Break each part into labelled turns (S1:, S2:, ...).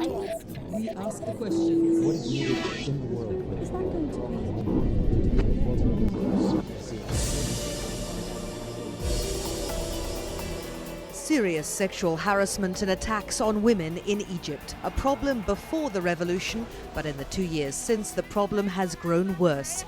S1: We ask the questions.
S2: What is needed in the world?
S3: Serious sexual harassment and attacks on women in Egypt. A problem before the revolution, but in the 2 years since, the problem has grown worse.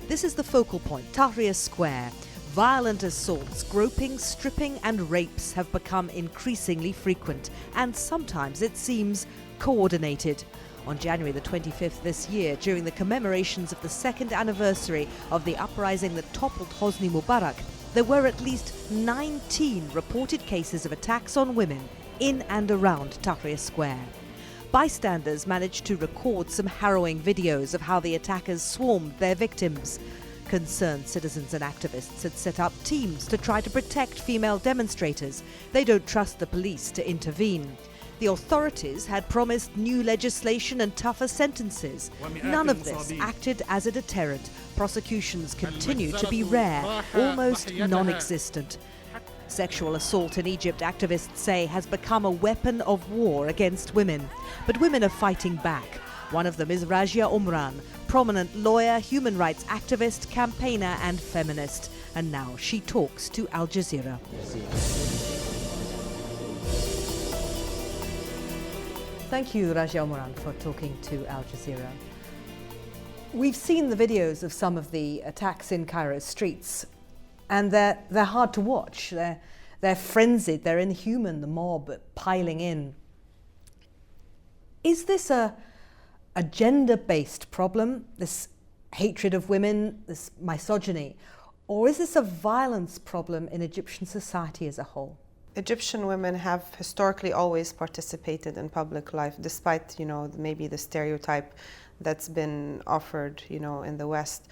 S3: This is the focal point, Tahrir Square. Violent assaults, groping, stripping and rapes have become increasingly frequent, and sometimes, it seems, coordinated. On January the 25th this year, during the commemorations of the second anniversary of the uprising that toppled Hosni Mubarak, there were at least 19 reported cases of attacks on women in and around Tahrir Square. Bystanders managed to record some harrowing videos of how the attackers swarmed their victims. Concerned citizens and activists had set up teams to try to protect female demonstrators. They don't trust the police to intervene. The authorities had promised new legislation and tougher sentences. None of this acted as a deterrent. Prosecutions continue to be rare, almost non-existent. Sexual assault in Egypt, activists say, has become a weapon of war against women. But women are fighting back. One of them is Ragia Omran, prominent lawyer, human rights activist, campaigner and feminist. And now she talks to Al Jazeera. Thank you, Ragia Omran, for talking to Al Jazeera. We've seen the videos of some of the attacks in Cairo's streets, and they're hard to watch. They're frenzied, they're inhuman, the mob piling in. Is this a gender-based problem, this hatred of women, this misogyny, or is this a violence problem in Egyptian society as a whole?
S4: Egyptian women have historically always participated in public life, despite, maybe the stereotype that's been offered, in the West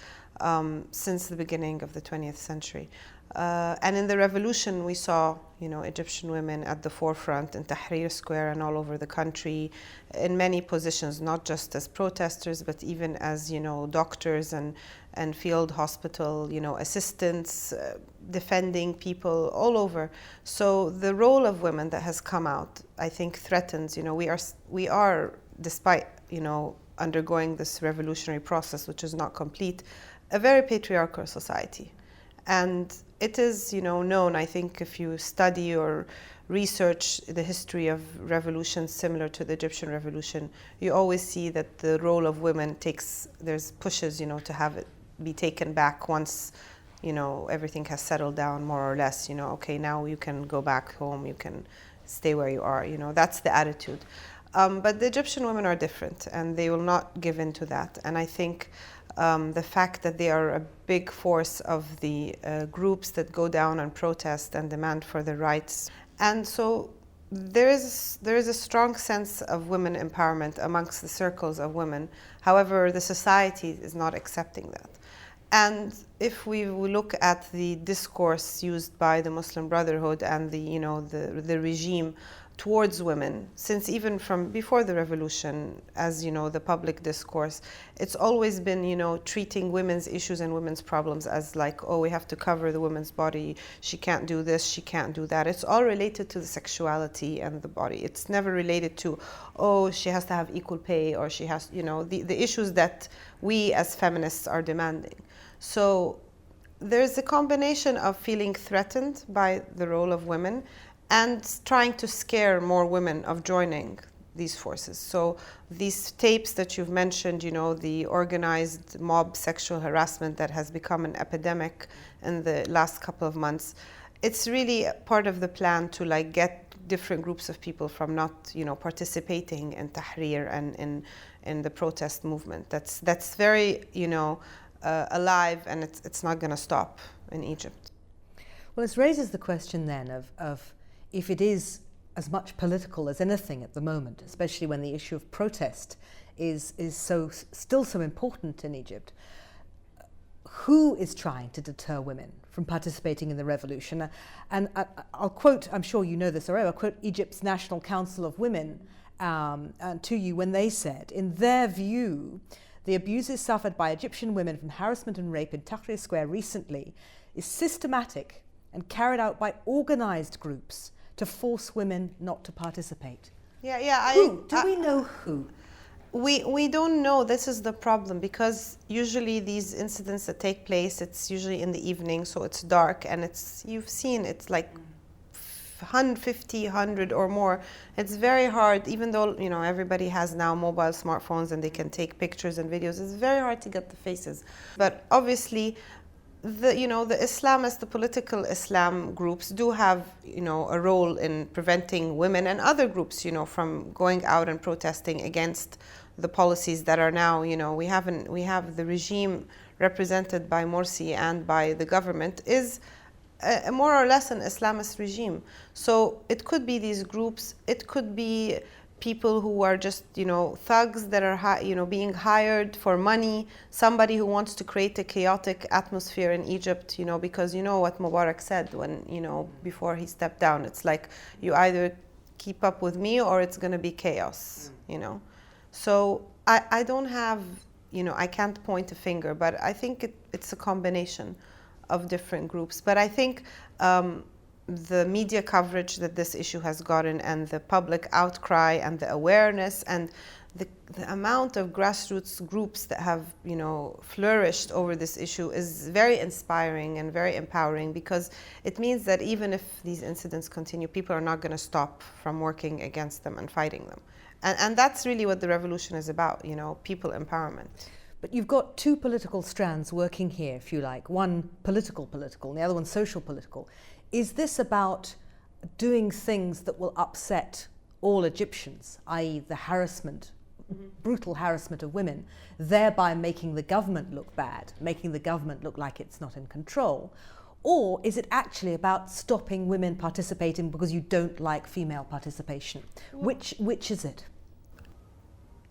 S4: since the beginning of the 20th century. And in the revolution, we saw, Egyptian women at the forefront in Tahrir Square and all over the country in many positions, not just as protesters, but even as, doctors and field hospital, assistants, defending people all over. So the role of women that has come out, I think, threatens, we are, despite, undergoing this revolutionary process, which is not complete, a very patriarchal society. And it is, known, I think, if you study or research the history of revolutions similar to the Egyptian revolution, you always see that the role of women there's pushes, to have it be taken back once, everything has settled down more or less, okay, now you can go back home, you can stay where you are, that's the attitude. But the Egyptian women are different, and they will not give in to that. And I think the fact that they are a big force of the groups that go down and protest and demand for their rights. And so there is a strong sense of women empowerment amongst the circles of women. However, the society is not accepting that. And if we look at the discourse used by the Muslim Brotherhood and the regime towards women, since even from before the revolution, as the public discourse, it's always been, treating women's issues and women's problems as like, oh, we have to cover the woman's body, she can't do this, she can't do that. It's all related to the sexuality and the body. It's never related to, oh, she has to have equal pay, or she has, the issues that we as feminists are demanding. So there's a combination of feeling threatened by the role of women and trying to scare more women of joining these forces. So these tapes that you've mentioned, the organized mob sexual harassment that has become an epidemic in the last couple of months, it's really part of the plan to get different groups of people from not, participating in Tahrir and in the protest movement. That's very, alive, and it's not going to stop in Egypt.
S3: Well, it raises the question then of if it is as much political as anything at the moment, especially when the issue of protest is still so important in Egypt. Who is trying to deter women from participating in the revolution? And I'll quote, I'm sure you know this already, I'll quote Egypt's National Council of Women to you when they said, in their view, the abuses suffered by Egyptian women from harassment and rape in Tahrir Square recently is systematic and carried out by organized groups to force women not to participate.
S4: Yeah.
S3: Do we know who?
S4: We don't know. This is the problem, because usually these incidents that take place, it's usually in the evening, so it's dark, and you've seen it's like 150, 100 or more. It's very hard, even though everybody has now mobile smartphones and they can take pictures and videos. It's very hard to get the faces. But obviously, the Islamists, the political Islam groups do have a role in preventing women and other groups from going out and protesting against the policies that are now we have the regime represented by Morsi and by the government is a more or less an Islamist regime. So it could be these groups, it could be people who are just thugs that are being hired for money, somebody who wants to create a chaotic atmosphere in Egypt, because what Mubarak said when before he stepped down, it's like, you either keep up with me or it's going to be chaos. So I don't have I can't point a finger, but I think it's a combination of different groups. But I think the media coverage that this issue has gotten, and the public outcry, and the awareness, and the amount of grassroots groups that have flourished over this issue is very inspiring and very empowering, because it means that even if these incidents continue, people are not going to stop from working against them and fighting them. And that's really what the revolution is about, people empowerment.
S3: But you've got two political strands working here, if you like. One political, and the other one social political. Is this about doing things that will upset all Egyptians, i.e. the harassment, brutal harassment of women, thereby making the government look bad, making the government look like it's not in control? Or is it actually about stopping women participating because you don't like female participation? Which is it?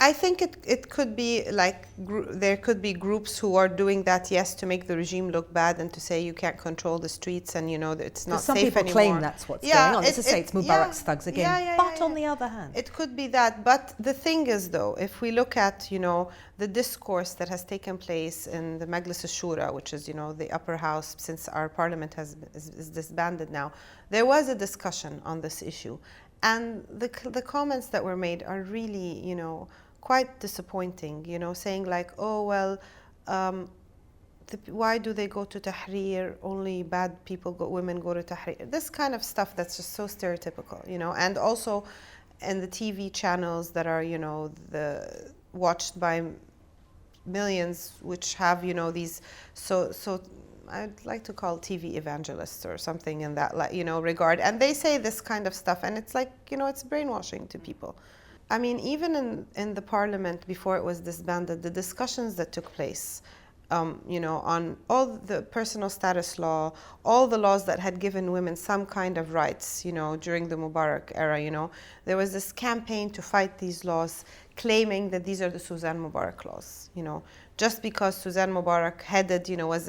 S4: I think it could be like there could be groups who are doing that, yes, to make the regime look bad and to say you can't control the streets and that it's not safe anymore.
S3: Some people claim that's what's going on. Let's just say it's Mubarak's thugs again. But on the other hand,
S4: it could be that. But the thing is, though, if we look at the discourse that has taken place in the Majlis al-Shura, which is the upper house, since our parliament is disbanded now, there was a discussion on this issue, and the comments that were made are really quite disappointing, saying like, oh, well, why do they go to Tahrir? Only bad women go to Tahrir. This kind of stuff that's just so stereotypical, and also in the TV channels that are, watched by millions, which have, these, so I'd like to call TV evangelists or something in that, regard. And they say this kind of stuff, and it's like, it's brainwashing to people. I mean, even in the parliament before it was disbanded, the discussions that took place, on all the personal status law, all the laws that had given women some kind of rights, during the Mubarak era, there was this campaign to fight these laws, claiming that these are the Suzanne Mubarak laws, just because Suzanne Mubarak headed, was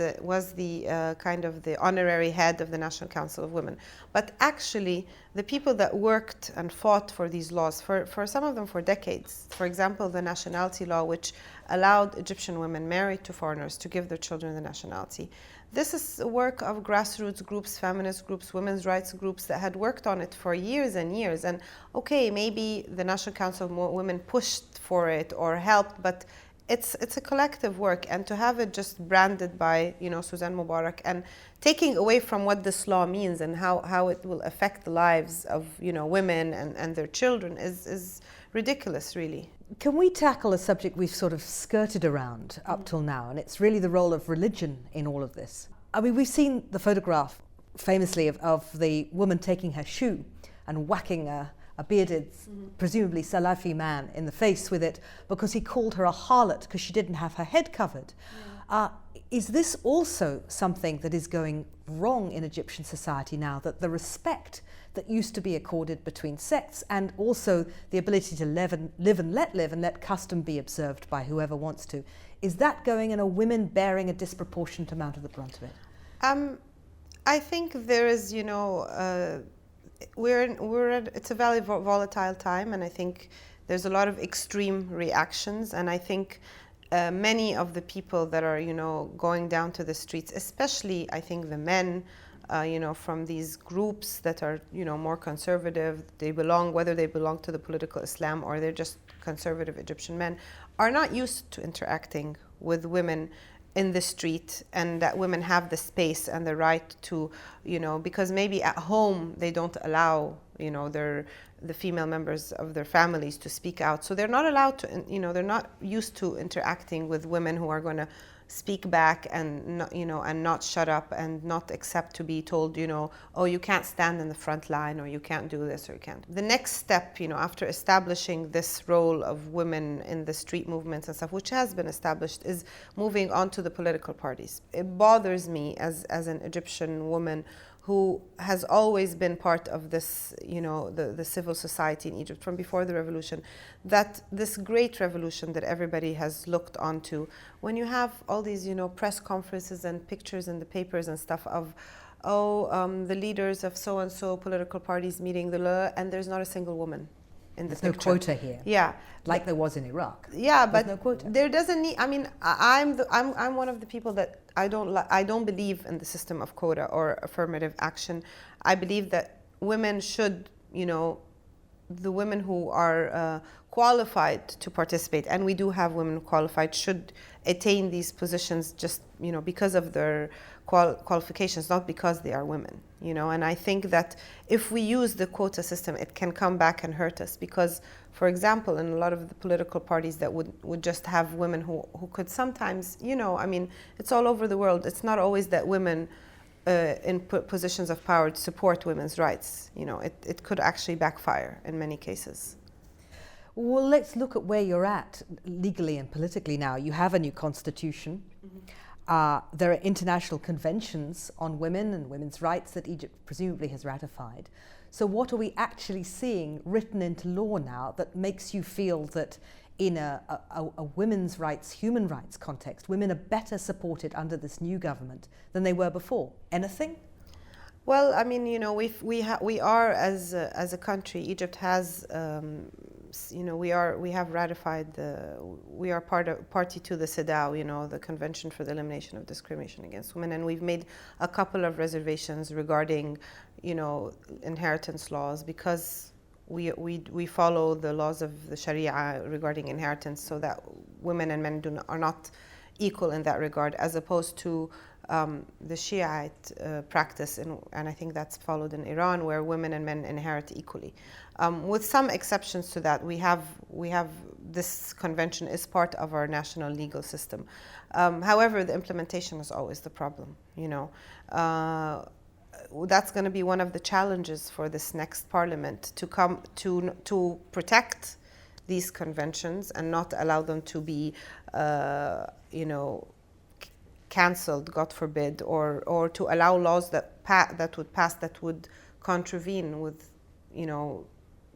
S4: the kind of the honorary head of the National Council of Women. But actually, the people that worked and fought for these laws, for some of them for decades, for example, the nationality law, which allowed Egyptian women married to foreigners to give their children the nationality. This is a work of grassroots groups, feminist groups, women's rights groups that had worked on it for years and years. And okay, maybe the National Council of Women pushed for it or helped, but it's a collective work, and to have it just branded by Suzanne Mubarak and taking away from what this law means and how it will affect the lives of women and their children is ridiculous, really.
S3: Can we tackle a subject we've sort of skirted around up till now, and it's really the role of religion in all of this? I mean, we've seen the photograph famously of the woman taking her shoe and whacking a bearded, presumably Salafi man in the face with it because he called her a harlot because she didn't have her head covered. Is this also something that is going wrong in Egyptian society now, that the respect that used to be accorded between sects and also the ability to live and let custom be observed by whoever wants to, is that going and are women bearing a disproportionate amount of the brunt of it?
S4: I think there is, it's a very volatile time, and I think there's a lot of extreme reactions, and I think many of the people that are going down to the streets, especially I think the men, from these groups that are, more conservative. Whether they belong to the political Islam or they're just conservative Egyptian men, are not used to interacting with women in the street, and that women have the space and the right to, because maybe at home they don't allow, the female members of their families to speak out. So they're not allowed to, they're not used to interacting with women who are going to speak back and not, and not shut up and not accept to be told, oh, you can't stand in the front line, or you can't do this, or you can't. The next step, after establishing this role of women in the street movements and stuff, which has been established, is moving on to the political parties. It bothers me as an Egyptian woman who has always been part of this, the civil society in Egypt from before the revolution, that this great revolution that everybody has looked onto, when you have all these, press conferences and pictures in the papers and stuff of, the leaders of so-and-so political parties meeting and there's not a single woman in the
S3: picture.
S4: There's
S3: no quota here.
S4: Yeah.
S3: Like there was in Iraq.
S4: Yeah,
S3: There's
S4: but
S3: no quota.
S4: There doesn't need, I'm one of the people that I don't believe in the system of quota or affirmative action. I believe that women should, the women who are qualified to participate, and we do have women qualified, should attain these positions just, because of their qualifications, not because they are women, and I think that if we use the quota system, it can come back and hurt us, because, for example, in a lot of the political parties that would just have women who could sometimes, it's all over the world. It's not always that women in positions of power support women's rights. It could actually backfire in many cases.
S3: Well, let's look at where you're at legally and politically now. You have a new constitution. Mm-hmm. There are international conventions on women and women's rights that Egypt presumably has ratified. So what are we actually seeing written into law now that makes you feel that in a women's rights, human rights context, women are better supported under this new government than they were before? Anything?
S4: Well, we are as a country. Egypt has, we have ratified we are party to the CEDAW, the Convention for the Elimination of Discrimination Against Women, and we've made a couple of reservations regarding, inheritance laws, because we follow the laws of the Sharia regarding inheritance, so that women and men are not equal in that regard, as opposed to the Shiite practice, and I think that's followed in Iran, where women and men inherit equally. With some exceptions to that, we have this convention is part of our national legal system. However, the implementation is always the problem. That's going to be one of the challenges for this next parliament, to come to protect these conventions and not allow them to be, cancelled, God forbid, or to allow laws that would contravene with,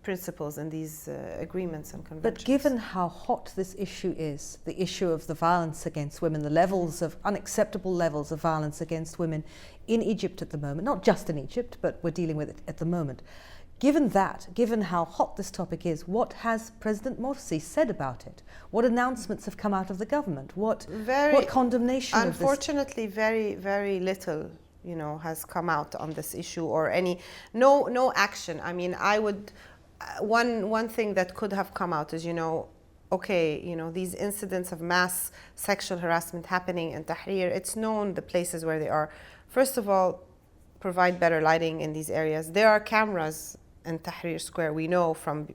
S4: principles in these agreements and conventions.
S3: But given how hot this issue is, the issue of the violence against women, the levels of unacceptable levels of violence against women in Egypt at the moment, not just in Egypt, but we're dealing with it at the moment. Given how hot this topic is, what has President Morsi said about it? What announcements have come out of the government? What condemnation of this?
S4: Unfortunately, very, very little, has come out on this issue, or no action. One thing that could have come out is, these incidents of mass sexual harassment happening in Tahrir, it's known the places where they are. First of all, provide better lighting in these areas. There are cameras in Tahrir Square, we know from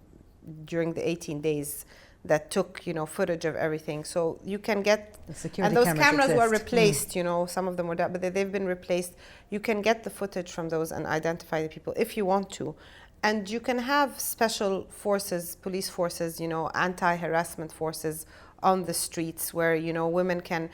S4: during the 18 days that took, footage of everything. So you can get, and those cameras were replaced, some of them were, but they've been replaced. You can get the footage from those and identify the people if you want to. And you can have special forces, police forces, anti-harassment forces on the streets where, women can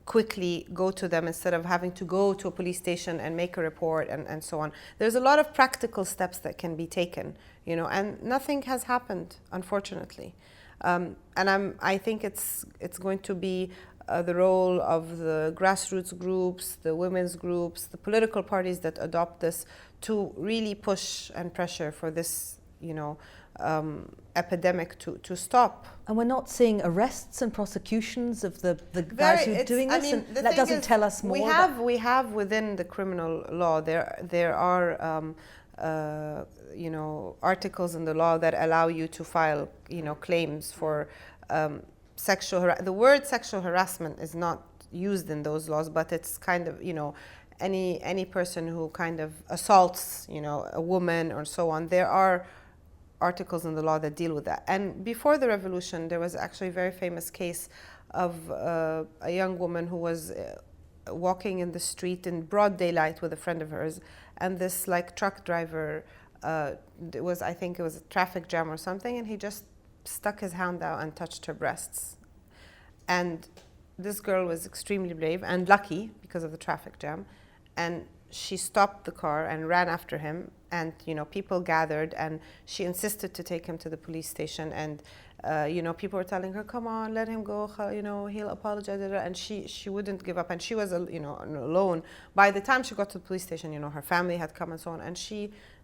S4: quickly go to them instead of having to go to a police station and make a report and so on. There's a lot of practical steps that can be taken, and nothing has happened, unfortunately. And I think it's going to be the role of the grassroots groups, the women's groups, the political parties that adopt this, to really push and pressure for this, epidemic to stop.
S3: And we're not seeing arrests and prosecutions of the guys who are doing this? And that doesn't tell us more?
S4: We have within the criminal law, there are you know, articles in the law that allow you to file, you know, claims for the word sexual harassment is not used in those laws, but it's kind of, you know, any person who kind of assaults, you know, a woman or so on. There are articles in the law that deal with that. And before the revolution, there was actually a very famous case of a young woman who was walking in the street in broad daylight with a friend of hers, and this like truck driver, I think it was a traffic jam or something, and he just stuck his hand out and touched her breasts. And this girl was extremely brave and lucky because of the traffic jam, and she stopped the car and ran after him, and you know, people gathered, and she insisted to take him to the police station, and you know, people were telling her, come on, let him go, you know, he'll apologize, and she wouldn't give up, and she was, you know, alone. By the time she got to the police station, you know, her family had come and so on, and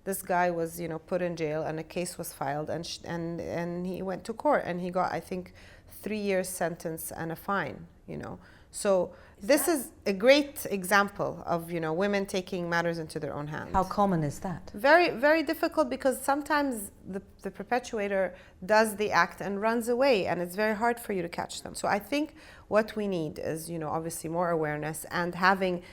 S4: this guy was, you know, put in jail, and a case was filed, and he went to court, and he got, I think, 3 years sentence and a fine, you know. So this is a great example of, you know, women taking matters into their own hands.
S3: How common is that?
S4: Very, very difficult, because sometimes the perpetuator does the act and runs away, and it's very hard for you to catch them. So I think what we need is, you know, obviously more awareness, and having,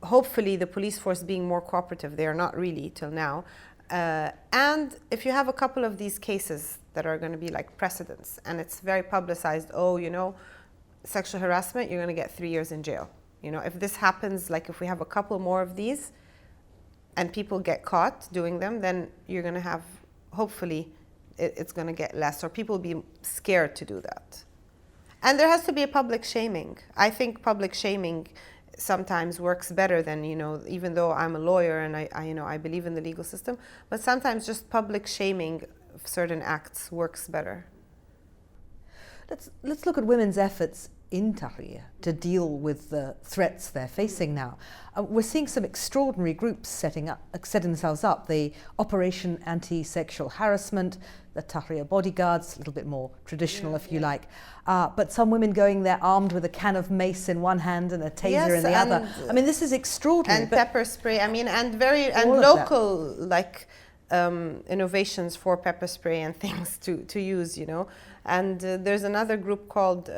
S4: hopefully, the police force being more cooperative. They are not really till now. And if you have a couple of these cases that are going to be like precedents, and it's very publicized, oh, you know, sexual harassment, you're going to get 3 years in jail. You know, if this happens, like if we have a couple more of these and people get caught doing them, then you're going to have, hopefully, it's going to get less, or people will be scared to do that. And there has to be a public shaming. I think public shaming sometimes works better than, you know, even though I'm a lawyer and I you know, I believe in the legal system, but sometimes just public shaming of certain acts works better.
S3: Let's look at women's efforts in Tahrir to deal with the threats they're facing now. We're seeing some extraordinary groups setting themselves up. The Operation Anti-Sexual Harassment, the Tahrir Bodyguards, a little bit more traditional, if you like. But some women going there armed with a can of mace in one hand and a taser in the other. I mean, this is extraordinary.
S4: And pepper spray. I mean, and local, like, innovations for pepper spray and things to use, you know. And there's another group called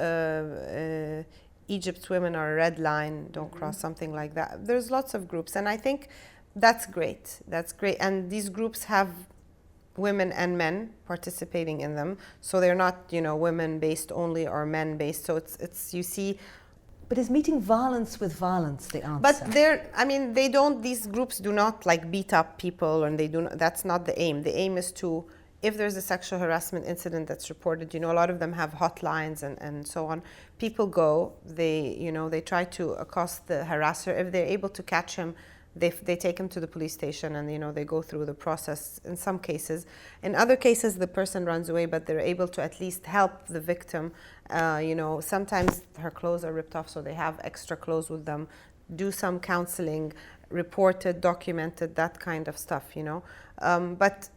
S4: Egypt's Women Are a Red Line, Don't Cross, something like that. There's lots of groups, and I think that's great. That's great. And these groups have women and men participating in them, so they're not, you know, women-based only or men-based. So it's you see.
S3: But is meeting violence with violence the answer?
S4: But these groups do not like beat up people, and that's not the aim. The aim is to, if there's a sexual harassment incident that's reported, you know, a lot of them have hotlines and so on. People go, they try to accost the harasser. If they're able to catch him, they take him to the police station, and, you know, they go through the process in some cases. In other cases, the person runs away, but they're able to at least help the victim. You know, sometimes her clothes are ripped off, so they have extra clothes with them. Do some counseling, reported, documented, that kind of stuff, you know. But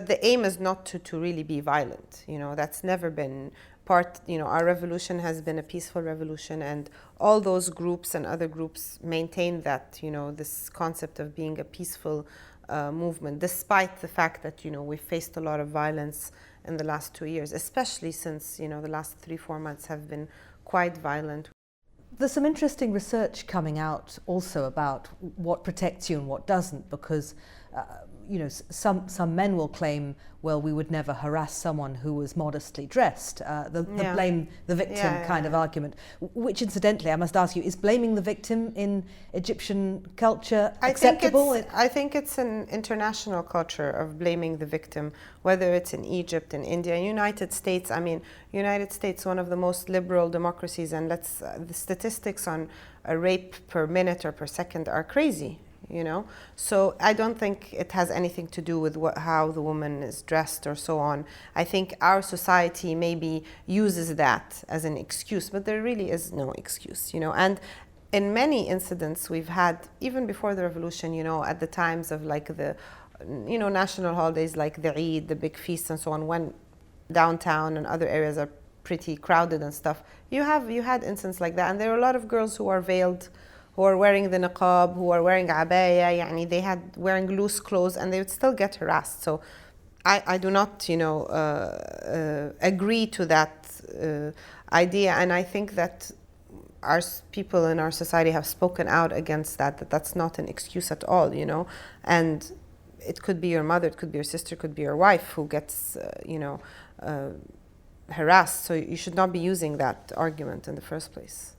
S4: the aim is not to really be violent. You know, that's never been part, you know, our revolution has been a peaceful revolution, and all those groups and other groups maintain that, you know, this concept of being a peaceful movement, despite the fact that, you know, we faced a lot of violence in the last 2 years, especially since, you know, the last 3-4 months have been quite violent.
S3: There's some interesting research coming out also about what protects you and what doesn't, because you know, some men will claim, well, we would never harass someone who was modestly dressed, the blame the victim kind of argument, which incidentally, I must ask you, is blaming the victim in Egyptian culture acceptable?
S4: I think it's an international culture of blaming the victim, whether it's in Egypt, in India, United States. I mean, United States, one of the most liberal democracies, and the statistics on a rape per minute or per second are crazy. You know, so I don't think it has anything to do with how the woman is dressed or so on. I think our society maybe uses that as an excuse, but there really is no excuse, you know. And in many incidents we've had, even before the revolution, you know, at the times of like the you know, national holidays like the Eid, the big feasts and so on, when downtown and other areas are pretty crowded and stuff, you had instances like that. And there are a lot of girls who are veiled, who are wearing the niqab, who are wearing abaya, yani they had wearing loose clothes, and they would still get harassed. So I do not, you know, agree to that idea, and I think that our people in our society have spoken out against that that's not an excuse at all, you know. And it could be your mother, it could be your sister, it could be your wife who gets, you know, harassed. So you should not be using that argument in the first place.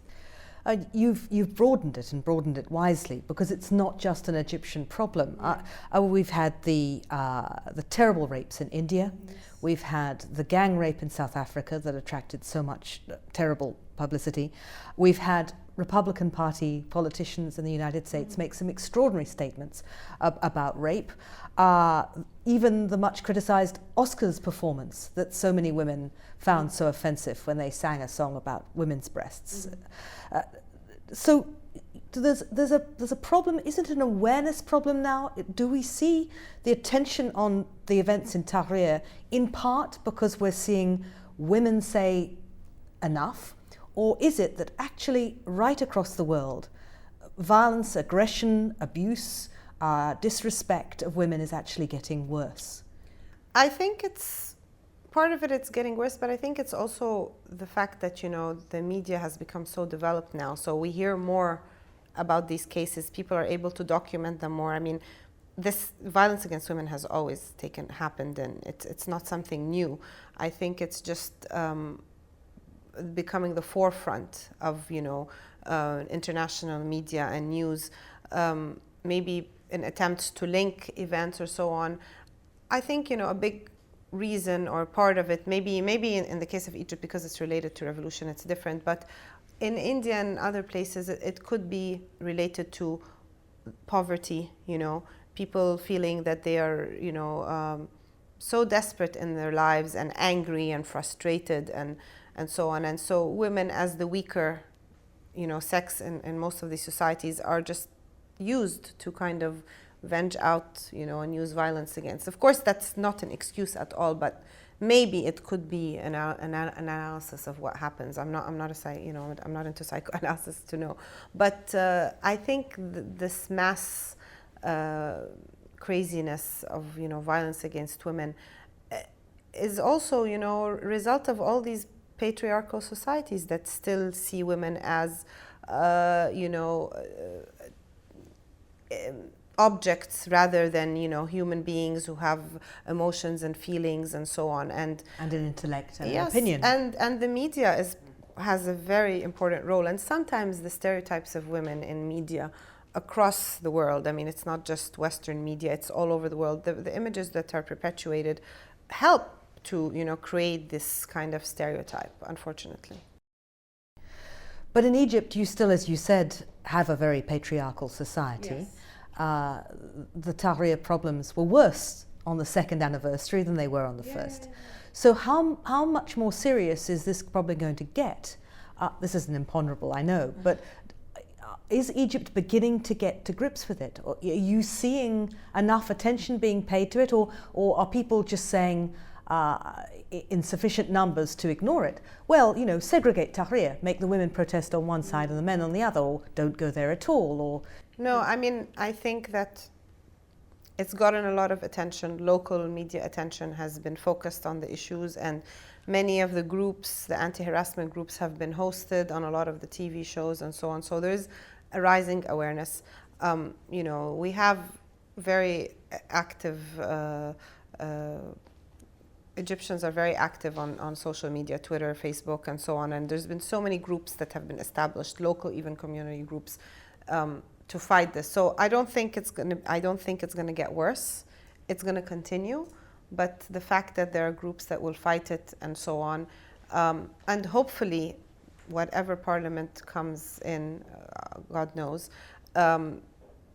S3: You've broadened it, and broadened it wisely, because it's not just an Egyptian problem. We've had the terrible rapes in India. Yes. We've had the gang rape in South Africa that attracted so much terrible publicity. We've had Republican Party politicians in the United States make some extraordinary statements about rape. Even the much criticized Oscars performance that so many women found so offensive when they sang a song about women's breasts. So there's a problem. Is it an awareness problem now? Do we see the attention on the events in Tahrir in part because we're seeing women say enough? Or is it that actually right across the world, violence, aggression, abuse, disrespect of women is actually getting worse?
S4: I think it's part of it's getting worse, but I think it's also the fact that, you know, the media has become so developed now. So we hear more about these cases. People are able to document them more. I mean, this violence against women has always happened, and it's not something new. I think it's just becoming the forefront of, you know, international media and news, maybe in attempts to link events or so on. I think, you know, a big reason or part of it, maybe in the case of Egypt, because it's related to revolution, it's different, but in India and other places, it could be related to poverty, you know, people feeling that they are, you know, so desperate in their lives and angry and frustrated and so on. And so women, as the weaker, you know, sex in most of these societies, are just used to kind of venge out, you know, and use violence against. Of course, that's not an excuse at all, but maybe it could be an analysis of what happens. I'm not into psychoanalysis to know, but I think this mass craziness of, you know, violence against women is also, you know, a result of all these patriarchal societies that still see women as, you know, objects rather than, you know, human beings who have emotions and feelings and so on, and
S3: an intellect and
S4: yes,
S3: an opinion.
S4: And the media has a very important role, and sometimes the stereotypes of women in media across the world, I mean, it's not just Western media, it's all over the world. The images that are perpetuated help to, you know, create this kind of stereotype, unfortunately.
S3: But in Egypt, you still, as you said, have a very patriarchal society.
S4: Yes.
S3: The Tahrir problems were worse on the second anniversary than they were on the first. So how much more serious is this problem going to get? This is an imponderable, I know, but is Egypt beginning to get to grips with it? Or are you seeing enough attention being paid to it, or are people just saying in sufficient numbers to ignore it? Well, you know, segregate Tahrir, make the women protest on one side and the men on the other, or don't go there at all, or...
S4: No, I mean, I think that it's gotten a lot of attention. Local media attention has been focused on the issues, and many of the groups, the anti-harassment groups, have been hosted on a lot of the TV shows and so on. So there's a rising awareness. You know, we have very active, Egyptians are very active on social media, Twitter, Facebook, and so on. And there's been so many groups that have been established, local, even community groups, to fight this. So I don't think it's gonna get worse. It's gonna continue, but the fact that there are groups that will fight it and so on, and hopefully, whatever parliament comes in, God knows,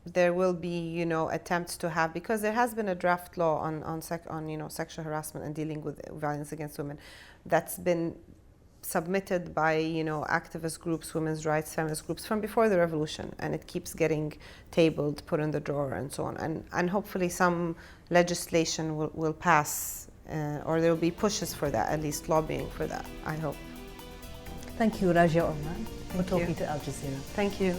S4: there will be, you know, attempts to have, because there has been a draft law on you know, sexual harassment and dealing with violence against women that's been submitted by, you know, activist groups, women's rights, feminist groups from before the revolution, and it keeps getting tabled, put in the drawer, and so on. And hopefully some legislation will pass, or there will be pushes for that, at least lobbying for that, I hope.
S2: Thank you, Ragia Omran, for
S4: Thank you.
S2: talking to Al Jazeera.
S4: Thank you.